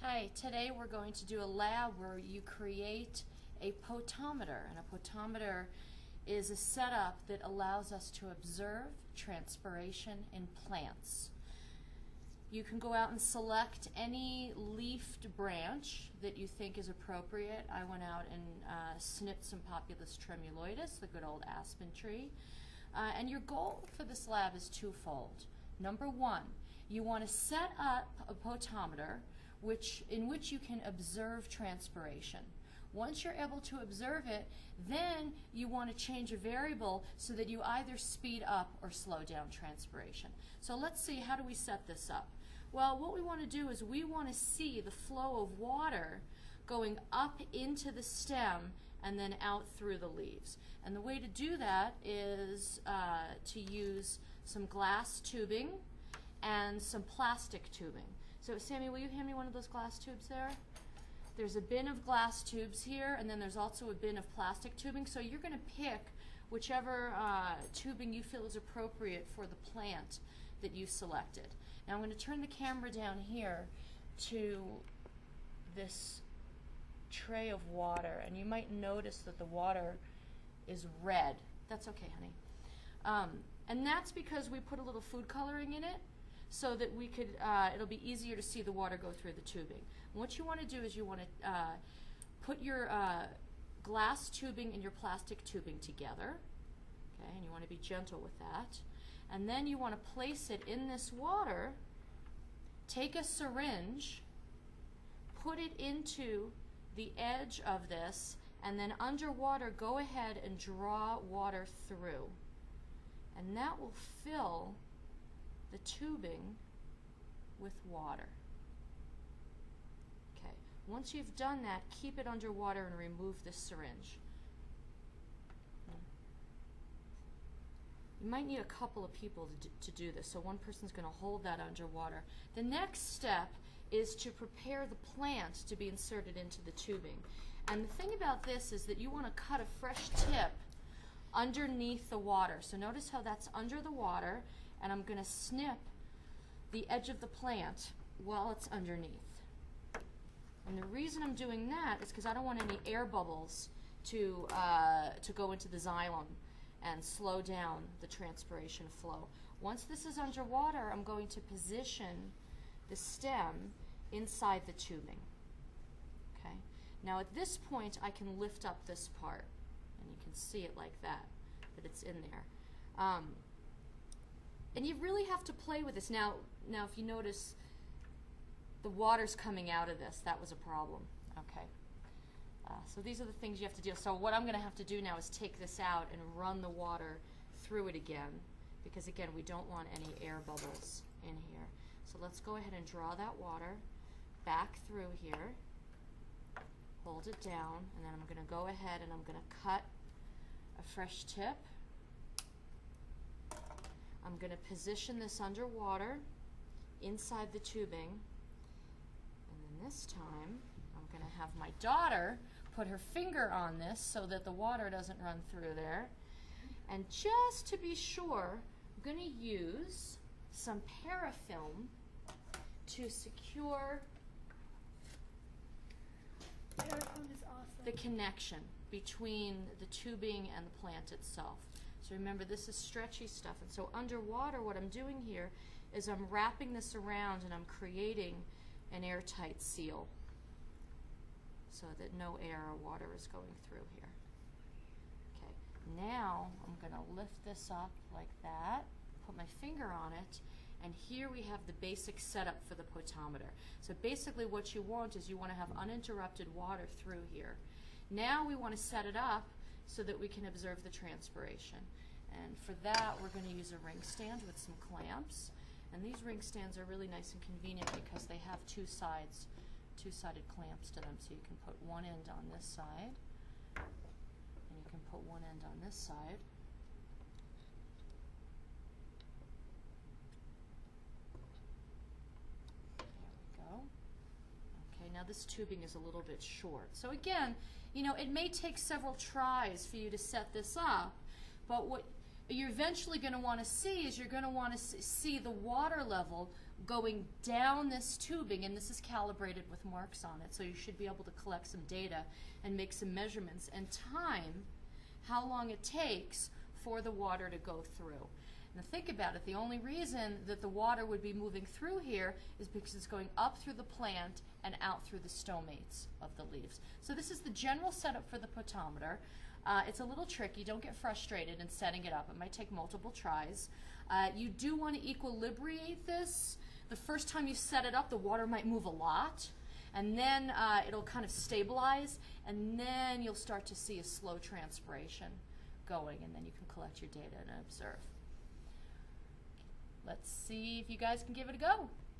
Hi, today we're going to do a lab where you create a potometer, and a potometer is a setup that allows us to observe transpiration in plants. You can go out and select any leafed branch that you think is appropriate. I went out and snipped some Populus tremuloides, the good old aspen tree. And your goal for this lab is twofold. Number one, you want to set up a potometer in which you can observe transpiration. Once you're able to observe it, then you want to change a variable so that you either speed up or slow down transpiration. So let's see, how do we set this up? Well, what we want to do is we want to see the flow of water going up into the stem and then out through the leaves. And the way to do that is to use some glass tubing and some plastic tubing. So Sammy, will you hand me one of those glass tubes there? There's a bin of glass tubes here, and then there's also a bin of plastic tubing. So you're going to pick whichever tubing you feel is appropriate for the plant that you selected. Now I'm going to turn the camera down here to this tray of water, and you might notice that the water is red. That's okay, honey. And that's because we put a little food coloring in it, so that we could, it'll be easier to see the water go through the tubing. And what you want to do is you want to put your glass tubing and your plastic tubing together, okay, and you want to be gentle with that. And then you want to place it in this water, take a syringe, put it into the edge of this, and then underwater go ahead and draw water through. And that will fill the tubing with water. Okay, once you've done that, keep it underwater and remove this syringe. You might need a couple of people to do this, so one person's going to hold that underwater. The next step is to prepare the plant to be inserted into the tubing. And the thing about this is that you want to cut a fresh tip underneath the water. So notice how that's under the water, and I'm going to snip the edge of the plant while it's underneath. And the reason I'm doing that is because I don't want any air bubbles to go into the xylem and slow down the transpiration flow. Once this is underwater, I'm going to position the stem inside the tubing. Okay. Now at this point, I can lift up this part, and you can see it like that it's in there. And you really have to play with this. Now if you notice, the water's coming out of this. That was a problem. Okay. So these are the things you have to do. So what I'm going to have to do now is take this out and run the water through it again, because again, we don't want any air bubbles in here. So let's go ahead and draw that water back through here. Hold it down, and then I'm going to go ahead and I'm going to cut a fresh tip. I'm going to position this underwater inside the tubing, and then this time I'm going to have my daughter put her finger on this so that the water doesn't run through there. And just to be sure, I'm going to use some parafilm to secure the connection between the tubing and the plant itself. So remember, this is stretchy stuff, and so underwater what I'm doing here is I'm wrapping this around and I'm creating an airtight seal so that no air or water is going through here. Okay, now I'm going to lift this up like that, put my finger on it, and here we have the basic setup for the potometer. So basically what you want is you want to have uninterrupted water through here. Now we want to set it up so that we can observe the transpiration. And for that, we're going to use a ring stand with some clamps. And these ring stands are really nice and convenient because they have two-sided clamps to them. So you can put one end on this side, and you can put one end on this side. Okay, now this tubing is a little bit short. So again, you know, it may take several tries for you to set this up, but what you're eventually going to want to see is you're going to want to see the water level going down this tubing, and this is calibrated with marks on it, so you should be able to collect some data and make some measurements and time how long it takes for the water to go through. Now think about it, the only reason that the water would be moving through here is because it's going up through the plant and out through the stomates of the leaves. So this is the general setup for the potometer. It's a little tricky, don't get frustrated in setting it up, it might take multiple tries. You do want to equilibrate this. The first time you set it up, the water might move a lot, and then it'll kind of stabilize, and then you'll start to see a slow transpiration going, and then you can collect your data and observe. Let's see if you guys can give it a go.